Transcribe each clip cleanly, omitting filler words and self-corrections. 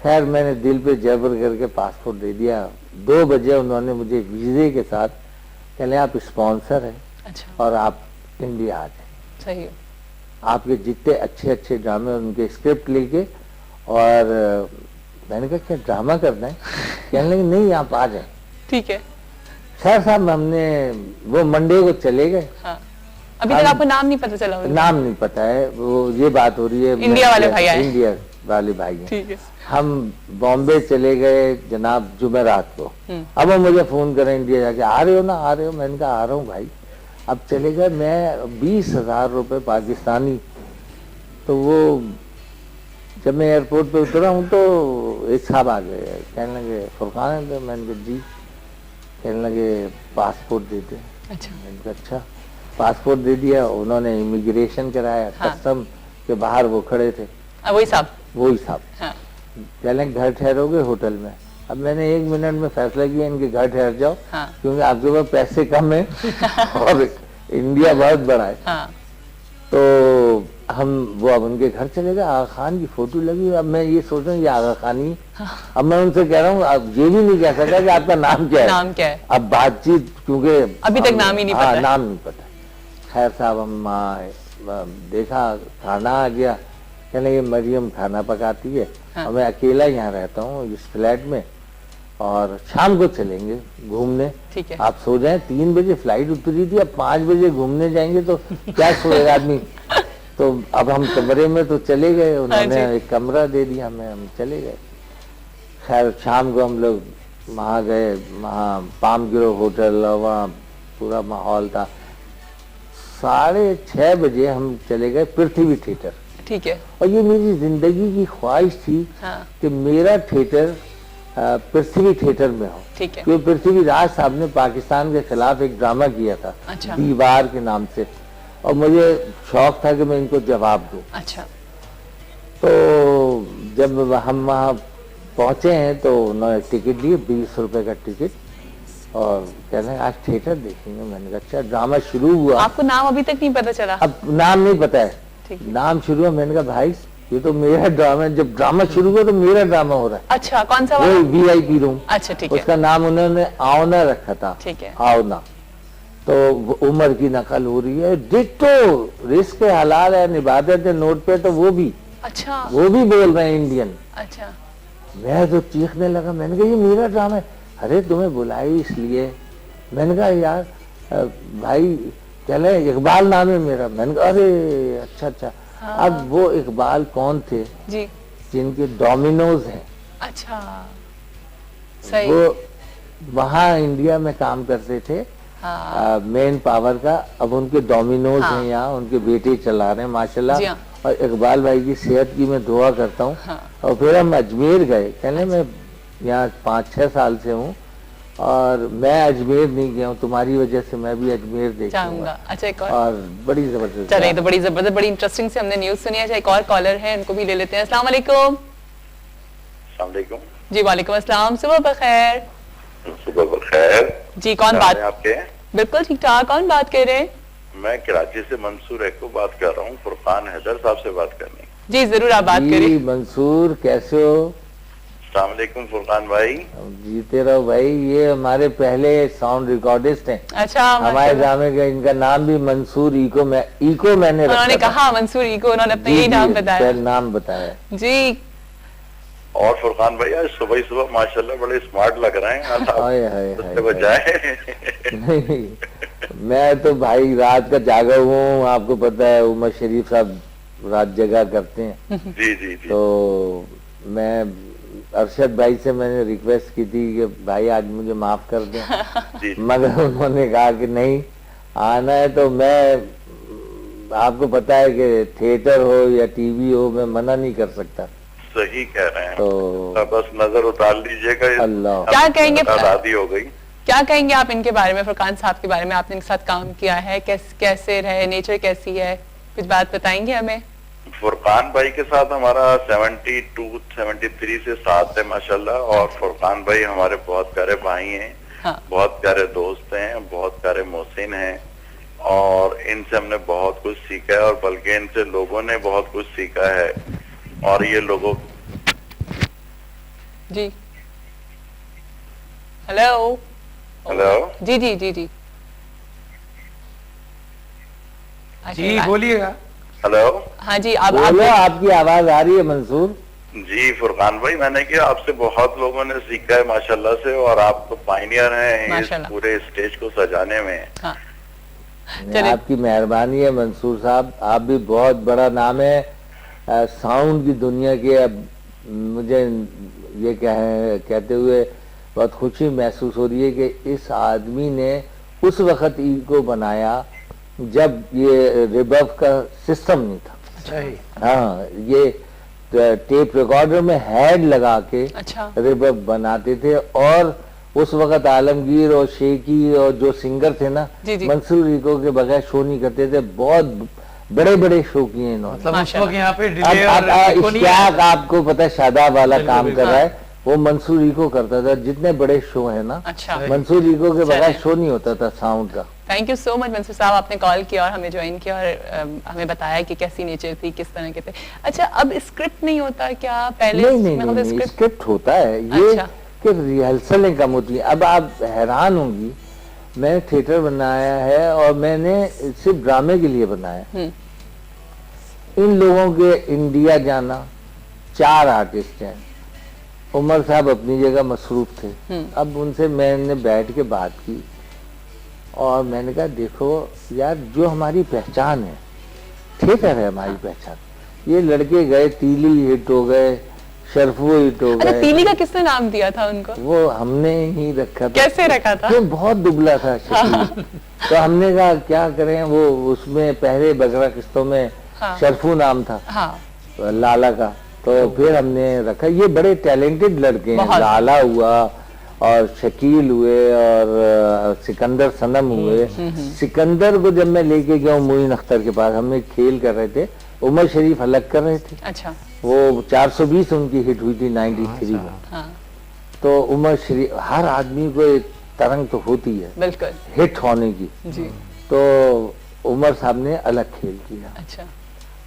खैर मैंने दिल पे जबर करके पासपोर्ट दे दिया। 2 बजे उन्होंने मुझे वीजे के साथ कहले आप स्पॉन्सर हैं। अच्छा। और आप इंडिया आ जाए, सही है। आपके जितने अच्छे अच्छे ड्रामे उनके स्क्रिप्ट लेके। और मैंने कहा क्या ड्रामा करना है? कहने लगे नहीं आप आ जाए। ठीक है। खैर साहब हमने वो मंडे को चले गए। हाँ। अभी तक आपको नाम नहीं पता चला? नाम नहीं पता है, वो ये बात हो रही है। इंडिया वाले भाई आए। इंडिया वाले भाई हैं। ठीक है। हम बॉम्बे चले गए जनाब जुमेरात को। अब वो मुझे फोन करें इंडिया जाके, आ रहे हो ना? आ रहे हो? मैंने कहा आ रहा हूँ भाई। अब चले गए, मैं 20,000 रुपये पाकिस्तानी। तो वो जब मैं एयरपोर्ट पे उतरा हूँ तो एक साहब आ गए, कहने लगे फुरकान है? तो मैंने कहा जी। कहने लगे पासपोर्ट दे दे। अच्छा। मैंने कहा अच्छा। पासपोर्ट दे दिया, उन्होंने इमिग्रेशन कराया। हाँ। कस्टम के बाहर वो खड़े थे। वही साहब? वही साहब। हाँ। कहने घर ठहरोगे होटल में? अब मैंने 1 मिनट में फैसला किया इनके घर ठहर जाओ। हाँ। क्योंकि आपके पास पैसे कम है और इंडिया बहुत बड़ा है। हाँ। तो हम वो अब उनके घर चले गए। आगा खान की फोटो लगी। अब मैं ये सोच रहा हूँ ये आगा खान ही। अब मैं उनसे कह रहा हूँ अब ये भी नहीं कह सकता कि आपका नाम क्या है। नाम क्या है? अब बातचीत क्योंकि अभी तक नाम ही नहीं पता है। नाम नहीं पता। खैर साहब हम देखा खाना आ गया। कहने ये मरियम खाना पकाती है। हाँ। और मैं अकेला यहाँ रहता हूँ इस फ्लैट में, और शाम को चलेंगे घूमने। ठीक है। आप सो जाएं, 3 बजे फ्लाइट उतरी थी, अब 5 बजे घूमने जाएंगे तो क्या सोएगा आदमी। तो अब हम कमरे में तो चले गए, उन्होंने एक कमरा दे दिया हमें, हम चले गए। खैर शाम को हम लोग वहाँ गए, वहाँ पाम ग्रो होटल, और वहाँ पूरा माहौल था। 6:30 बजे हम चले गए पृथ्वी थिएटर। ठीक है। और ये मेरी जिंदगी की ख्वाहिश थी। हाँ। कि मेरा थिएटर पृथ्वी थिएटर में हो। ठीक है। क्योंकि पृथ्वीराज साहब ने पाकिस्तान के खिलाफ एक ड्रामा किया था। अच्छा। दीवार के नाम से, और मुझे शौक था कि मैं इनको जवाब दूं। अच्छा। तो जब हम वहाँ पहुंचे हैं तो उन्होंने टिकट लिए, 20 रुपए का टिकट, और कह रहे हैं आज थिएटर देखेंगे। मैंने कहा अच्छा। ड्रामा शुरू हुआ। आपको नाम अभी तक नहीं पता चला? अब नाम नहीं पता है। ठीक है। नाम शुरू हुआ, मैंने कहा भाई ये तो मेरा ड्रामा है। जब ड्रामा शुरू हुआ तो मेरा ड्रामा हो रहा है। अच्छा, कौन सा वो वाला? VIP room. अच्छा ठीक है। उसका नाम उन्होंने आवना रखा था। ठीक है। आवना। तो उम्र की नकल हो रही है, डिट्टो रिस्क हलाल है, निभाते थे नोट पे, तो वो भी अच्छा। वो भी बोल रहे हैं इंडियन। अच्छा। मैं तो चीखने लगा, मैंने कहा ये मेरा ड्रामा है। अरे तुम्हें बुलाई इसलिए। मैंने कहा यार भाई कह रहे इकबाल नाम है मेरा। मैंने कहा अरे अच्छा अच्छा। हाँ। अब वो इकबाल कौन थे? जी। जिनके डोमिनोज हैं। अच्छा। सही। वो वहाँ इंडिया में काम करते थे। हाँ। मेन पावर का। अब उनके डोमिनोज हाँ। हैं यहाँ, उनके बेटे चला रहे हैं माशाल्लाह। जी हाँ। और इकबाल भाई की सेहत की मैं दुआ करता हूँ। हाँ। और फिर हम अजमेर गए। कहने मैं यहाँ 5-6 साल से हूँ और मैं अजमेर नहीं गया हूँ, तुम्हारी वजह से मैं भी अजमेर देखूंगा। अच्छा एक और बड़ी जबरदस्त। चलिए, तो बड़ी जबरदस्त, बड़ी इंटरेस्टिंग से हमने न्यूज सुनी है। एक और कॉलर है, उनको भी ले लेते हैं। अस्सलाम वालेकुम। अस्सलाम वालेकुम। जी वालेकुम अस्सलाम। सुबह बखैर। सुबह बखैर जी। कौन बात? आपके? बिल्कुल ठीक ठाक। कौन बात कर रहे हैं? मैं कराची से मंसूर एको बात कर रहा हूँ। फुरकान हैदर साहब से बात करनी। जी जरूर, आप बात करिए। मंसूर कैसे हो? अस्सलाम वालेकुम फुरकान भाई। जीते रहो भाई। ये हमारे पहले साउंड रिकॉर्डिस्ट हैं। अच्छा। हमारे ड्रामे का इनका नाम भी मंसूर इको मैंने रखा उन्होंने था। कहा मंसूर इको, उन्होंने अपना यही नाम बताया। नाम बताया जी। और फुरकान भाई आज सुबह सुबह माशाल्लाह बड़े स्मार्ट लग रहे हैं। उससे बजाय नहीं, मैं तो भाई रात का जागा हुआ हूँ। आपको पता है उमर शरीफ साहब रात जगा करते हैं। जी जी जी। तो मैं अरशद भाई से मैंने रिक्वेस्ट की थी कि भाई आज मुझे माफ कर दें। जी। मगर उन्होंने कहा कि नहीं आना है। तो मैं आपको पता है कि थिएटर हो या टीवी हो, मैं मना नहीं कर सकता। सही कह रहे हैं। तो बस नजर उतार लीजिएगा। अल्लाह। क्या कहेंगे? शादी हो गई। क्या कहेंगे आप इनके बारे में, फुरकान साहब के बारे में? आपने इनके साथ काम किया है, कैसे रहे, नेचर कैसी है, कुछ बात बताएंगे हमें? फुरकान भाई के साथ हमारा 72-73 से साथ है माशाल्लाह। और फुरकान भाई हमारे बहुत प्यारे भाई हैं। हाँ। बहुत प्यारे दोस्त हैं, बहुत प्यारे मोहसिन हैं। और इनसे हमने बहुत कुछ सीखा है, और बल्कि इनसे लोगों ने बहुत कुछ सीखा है। और ये लोगों जी हेलो हेलो जी जी जी जी जी बोलिएगा। हेलो हाँ जी आप बोलो, आपकी आवाज आ रही है मंसूर। जी फुरकान भाई, मैंने किया आपसे बहुत लोगों ने सीखा है माशाल्लाह से, और आप तो पायनियर हैं इस माशाल्लाह। पूरे स्टेज को सजाने में। हाँ नहीं, आपकी मेहरबानी है मंसूर साहब, आप भी बहुत बड़ा नाम है साउंड की दुनिया के। अब मुझे ये कहते हुए बहुत खुशी महसूस हो रही है कि इस आदमी ने उस वक्त ईद को बनाया जब ये रिबफ का सिस्टम नहीं था। अच्छा ही। हाँ, ये टेप रिकॉर्डर में हेड लगा के अच्छा रिबफ बनाते थे, और उस वक्त आलमगीर और शेखी और जो सिंगर थे ना, जी, जी। मंसूर इको के बगैर शो नहीं करते थे। बहुत बड़े बड़े शो किए इन्होंने। मतलब उस वक्त यहाँ पे अब डिले और इको नहीं क्या है। आपको पता है, शादाब वाला बिल्कुल, काम कर बिल्कुल। रहा है, वो मंसूर इको करता था। जितने बड़े शो है ना, अच्छा मंसूर इको के बगैर चलिए। शो नहीं होता था साउंड का। Thank you so much Mansoor साहब, आपने कॉल किया और हमें ज्वाइन किया और हमें बताया कि कैसी नेचर थी, किस तरह के थे। अच्छा, अब स्क्रिप्ट नहीं होता क्या? पहले नहीं नहीं में नहीं, होता नहीं स्क्रिप्ट? स्क्रिप्ट होता है ये अच्छा। कि रिहर्सलें कम होती हैं। अब आप हैरान होंगी, मैं थिएटर बनाया है और मैंने सिर्फ ड्रामे के लिए बनाया। इन लोगों के इंडिया जाना, 4 आर्टिस्ट हैं। उमर साहब अपनी जगह मसरूफ थे। अब उनसे मैंने बैठ के बात की और मैंने कहा देखो यार, जो हमारी पहचान है, थिएटर है हमारी पहचान। ये लड़के गए, तीली हिट हो गए, शरफू हिट हो अच्छा, गए। तीली का किसने नाम दिया था उनको? वो हमने ही रखा था। कैसे रखा था? वो बहुत दुबला था शकील। तो हमने कहा क्या करें, वो उसमें पहले बगरा किस्तों में हाँ। शरफू नाम था हाँ लाला का। तो फिर हमने रखा। ये बड़े टैलेंटेड लड़के हैं, बहुत। लाला हुआ और शकील हुए और सिकंदर सनम हुए। सिकंदर को जब मैं लेके गया मोइन अख्तर के पास, हमने खेल कर रहे थे, उमर शरीफ अलग कर रहे थे। अच्छा वो 420 उनकी हिट हुई थी 93 में। हाँ तो उमर शरीफ, हर आदमी को एक तरंग तो होती है बिल्कुल हिट होने की। जी। तो उमर साहब ने अलग खेल किया। अच्छा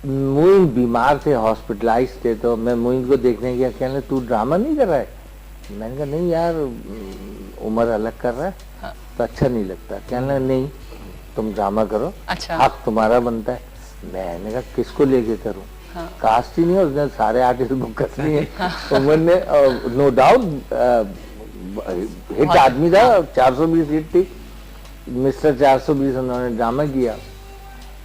मोइन बीमार थे, हॉस्पिटलाइज थे। तो मैं मोइन को देखने गया, कहने तू ड्रामा नहीं कर रहा है? मैंने कहा नहीं यार, उमर अलग कर रहा है हाँ। तो अच्छा नहीं लगता। कहने नहीं, तुम ड्रामा करो, अच्छा हक तुम्हारा बनता है। मैंने कहा किसको लेके करूं? हाँ। कास्ट ही नहीं है, उसने सारे आर्टिस्ट बुक कर लिए। उमर ने नो डाउट हिट आदमी था, 420 हिट थी, मिस्टर 420 उन्होंने ड्रामा किया।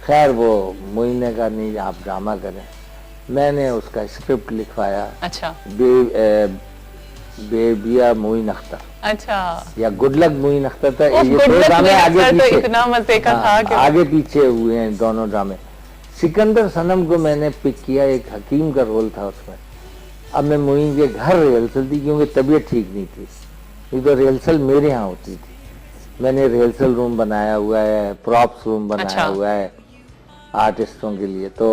खैर वो मोइन ने कहा नहीं आप ड्रामा करें। मैंने उसका स्क्रिप्ट लिखवाया, अच्छा बेबिया मोइन अख्तर अच्छा। या गुड लक मोइन अख्तर था। उफ, ये गुड दो लक ड्रामे मोइन आगे अख्तर तो पीछे, इतना मजे का था कि आगे पीछे हुए हैं दोनों ड्रामे। सिकंदर सनम को मैंने पिक किया, एक हकीम का रोल था उसमें। अब मैं मोइन के घर रिहर्सल थी क्योंकि तबीयत ठीक नहीं थी, ये तो रिहर्सल मेरे यहाँ होती थी। मैंने रिहर्सल रूम बनाया हुआ है, प्रॉप्स रूम बनाया अच्छा। हुआ है आर्टिस्टों के लिए। तो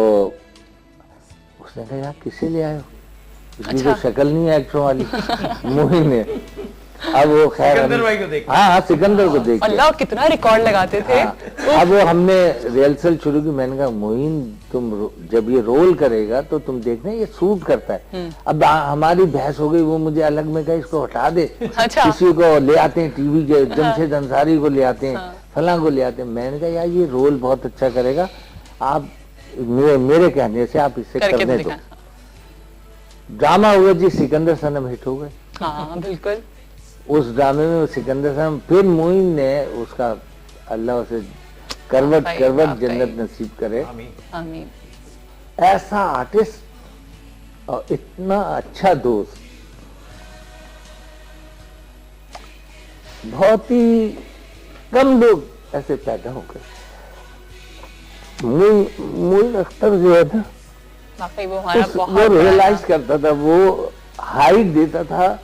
उसने कहा यार किसे ले आए हो, इसकी अच्छा। तो शक्ल नहीं है एक्टरों वाली। मोइन ने, अब वो खैर सिकंदर भाई को देख के। हाँ सिकंदर को देख के। अल्लाह कितना रिकॉर्ड लगाते थे। हाँ, अब वो हमने रिहर्सल शुरू की। मैंने कहा मोइन तुम जब ये रोल करेगा तो तुम देखना ये सूट करता है। अब हमारी बहस हो गई, वो मुझे अलग में कहा इसको हटा दे। अच्छा। किसी को ले आते हैं टीवी के, जमशेद अंसारी को ले आते हैं, फलां को ले आते हैं। मैंने कहा यार ये रोल बहुत अच्छा करेगा, आप मेरे कहने से आप इसे करके करने दो। दिखा। ड्रामा हुआ जी, सिकंदर सनम हिट हो गए। हाँ बिल्कुल। उस ड्रामे में सिकंदर साहब, फिर मोइन ने उसका, अल्लाह उसे करवट वाकई, करवट वाकई। जन्नत नसीब करे। आमीन। ऐसा आर्टिस्ट और इतना अच्छा दोस्त, बहुत ही कम लोग ऐसे पैदा हो गए। मोइन अख्तर जो है ना, वाकई वो हमारा वो बहुत रियलाइज बड़ा करता था, वो हाइट देता था।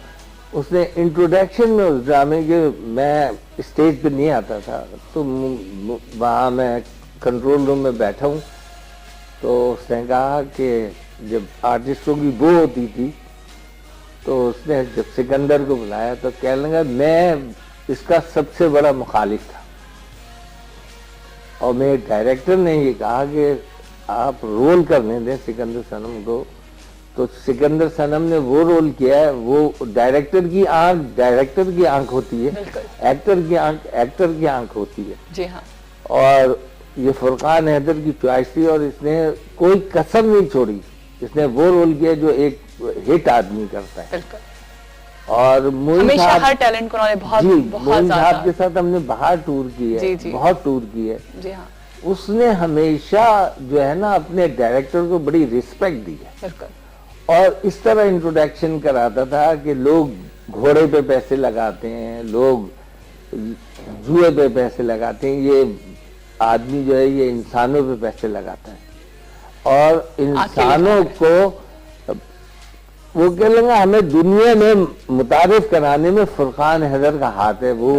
उसने इंट्रोडक्शन में उस ड्रामे के, मैं स्टेज पे नहीं आता था, तो वहाँ मैं कंट्रोल रूम में बैठा हूँ। तो उसने कहा कि जब आर्टिस्टों की वो होती थी, तो उसने जब सिकंदर को बुलाया तो कहने लगा मैं इसका सबसे बड़ा मुखालिफ था, और मेरे डायरेक्टर ने ये कहा कि आप रोल करने दें सिकंदर सनम को, तो सिकंदर सनम ने वो रोल किया है, वो डायरेक्टर की आंख होती है, एक्टर की आंख होती है। जी हाँ। और ये फुरकान हैदर की चॉइस थी और इसने कोई कसर नहीं छोड़ी, इसने वो रोल किया जो एक हिट आदमी करता है। और मोइन साहब, हर टैलेंट को उन्होंने बहुत मोइन साहब के साथ हमने बाहर टूर की है, बहुत टूर की है। जी हाँ। उसने हमेशा जो है ना अपने डायरेक्टर को बड़ी रिस्पेक्ट दी है और इस तरह इंट्रोडक्शन कराता था कि लोग घोड़े पे पैसे लगाते हैं, लोग जुए पे पैसे लगाते हैं, ये आदमी जो है ये इंसानों पे पैसे लगाता है और इंसानों को वो कह लेंगे हमें दुनिया में मुतारिफ कराने में फुरकान हैदर का हाथ है। वो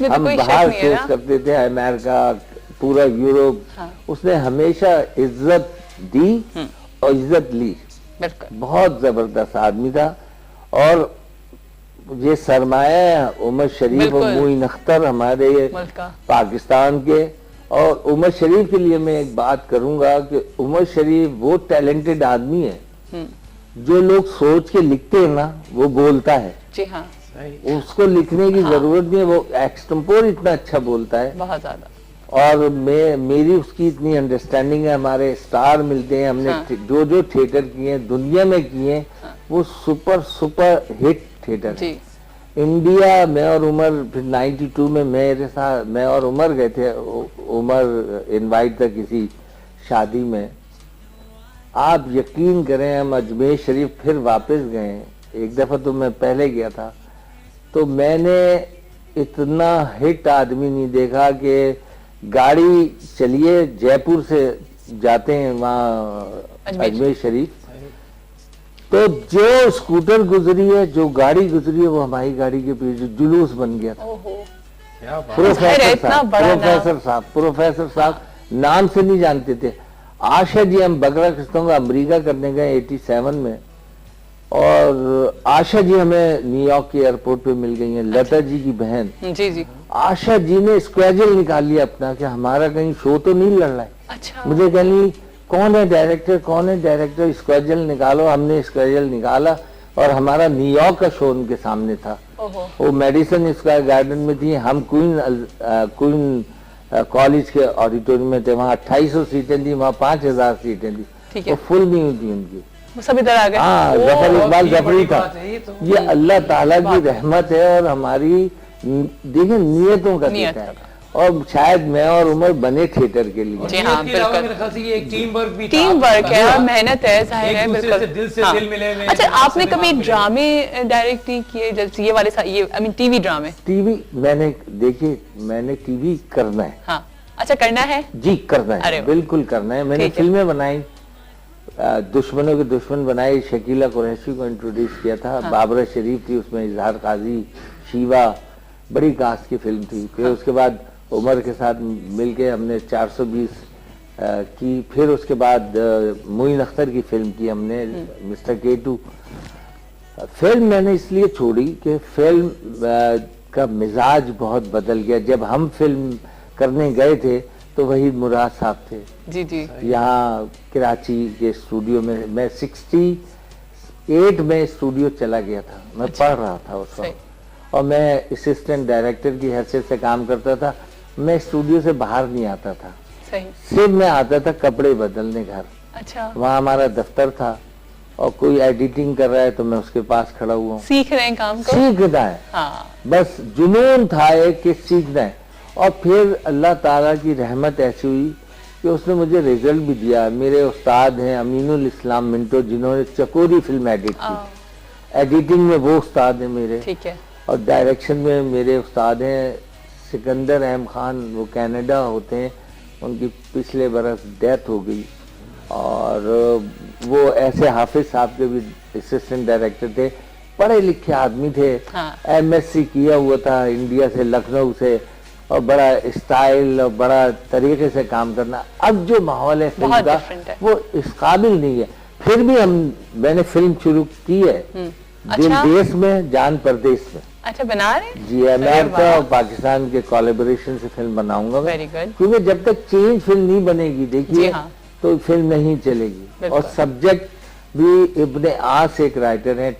हम बाहर सोच करते थे अमेरिका, पूरा यूरोप, उसने हमेशा इज्जत दी और इज्जत ली। बहुत जबरदस्त आदमी था। और ये सरमाया उमर शरीफ और मोइन अख्तर हमारे पाकिस्तान के, और उमर शरीफ के लिए मैं एक बात करूंगा कि उमर शरीफ वो टैलेंटेड आदमी है, जो लोग सोच के लिखते हैं ना वो बोलता है। जी हाँ। उसको लिखने की जरूरत नहीं है, वो एक्सटेम्पोर इतना अच्छा बोलता है, बहुत ज्यादा। और मेरी उसकी इतनी अंडरस्टैंडिंग है। हमारे स्टार मिलते हैं, हमने जो थिएटर किए हैं दुनिया में किए वो सुपर हिट थिएटर है। इंडिया, मैं और उमर, फिर 92 में मेरे साथ मैं और उमर गए थे, उमर इनवाइट था किसी शादी में। आप यकीन करें हम अजमेर शरीफ फिर वापस गए, एक दफा तो मैं पहले गया था, तो मैंने इतना हिट आदमी नहीं देखा कि गाड़ी चलिए जयपुर से जाते हैं वहाँ अजमेर शरीफ, तो जो स्कूटर गुजरी है, जो गाड़ी गुजरी है, वो हमारी गाड़ी के पीछे जुलूस बन गया था। प्रोफेसर साहब नाम से नहीं जानते थे। आशा जी, हम बगरा किस्तों का अमरीका करने गए 87 में, और आशा जी हमें न्यूयॉर्क के एयरपोर्ट पे मिल गई हैं, लता जी की बहन। जी। आशा जी ने स्केड्यूल निकाल लिया अपना कि हमारा कहीं शो तो नहीं लड़ रहा है। अच्छा। मुझे कहली कौन है डायरेक्टर, स्केड्यूल निकालो। हमने स्केड्यूल निकाला और हमारा न्यूयॉर्क का शो उनके सामने था। वो मेडिसन स्क्वायर गार्डन में थी, हम क्वीन कॉलेज के ऑडिटोरियम में थे। वहाँ 2800 सीटें थी, वहाँ 5000 सीटें थी, वो फुल नहीं हुई थी उनकी। सब इधर आ गए। हाँ, जफर इकबाल जफरी था। ये अल्लाह ताला की रहमत है और हमारी देखिए नियतों का देता है। और शायद मैं और उमर बने थिएटर के लिए। जी हाँ, बिल्कुल। एक टीम वर्क है और मेहनत है, जाहिर है, बिल्कुल। दिल से दिल मिले हुए। अच्छा, आपने कभी ड्रामे डायरेक्ट नहीं किए, जैसे ये वाले टीवी ड्रामे? टीवी मैंने टीवी करना है। हाँ, अच्छा, करना है जी, करना है, बिल्कुल करना है। मैंने फिल्में बनाई, दुश्मनों के दुश्मन बनाई, शकीला कुरैशी को इंट्रोड्यूस किया था, बाबरा शरीफ थी उसमें, इजहार काजी, शीवा, बड़ी कास्ट की फिल्म थी। फिर उसके बाद उमर के साथ मिलके हमने 420 की। फिर उसके बाद मोइन अख्तर की फिल्म की हमने, मिस्टर K2। फिल्म मैंने इसलिए छोड़ी कि फिल्म का मिजाज बहुत बदल गया। जब हम फिल्म करने गए थे तो वहीद मुराद साहब थे। जी। यहाँ कराची के स्टूडियो में, मैं 68 में स्टूडियो चला गया था, मैं पढ़ रहा था उस वक्त, और मैं असिस्टेंट डायरेक्टर की हैसियत से काम करता था। मैं स्टूडियो से बाहर नहीं आता था, सिर्फ मैं आता था कपड़े बदलने घर। अच्छा। वहाँ हमारा दफ्तर था और कोई एडिटिंग कर रहा है तो मैं उसके पास खड़ा हुआ हूँ। सीख रहे हैं काम को, सीखना है। हाँ। बस जुनून था एक कि सीखना है। और फिर अल्लाह ताला की रहमत ऐसी हुई कि उसने मुझे रिजल्ट भी दिया। मेरे उस्ताद हैं अमीनुल इस्लाम मिंटो, जिन्होंने चकोरी फिल्म एडिट की, एडिटिंग में वो उस्ताद हैं मेरे। ठीक है। और डायरेक्शन में मेरे उस्ताद हैं सिकंदर अहम खान, वो कनाडा होते हैं, उनकी पिछले बरस डेथ हो गई। और वो ऐसे हाफिज साहब के भी असिस्टेंट डायरेक्टर थे, पढ़े लिखे आदमी थे। हाँ। MSc किया हुआ था इंडिया से, लखनऊ से, और बड़ा स्टाइल और बड़ा तरीके से काम करना। अब जो माहौल है फिल्म का वो इस काबिल नहीं है। फिर भी मैंने फिल्म शुरू की है, दिल देश में जान परदेश में। अच्छा, बना रहे? जी, अमेरिका और पाकिस्तान के कोलैबोरेशन से फिल्म बनाऊंगा मैं। Very good. क्योंकि जब तक चेंज फिल्म नहीं बनेगी, देखिए, तो फिल्म नहीं चलेगी। और सब्जेक्ट भी इब्ने आस एक राइटर हैं,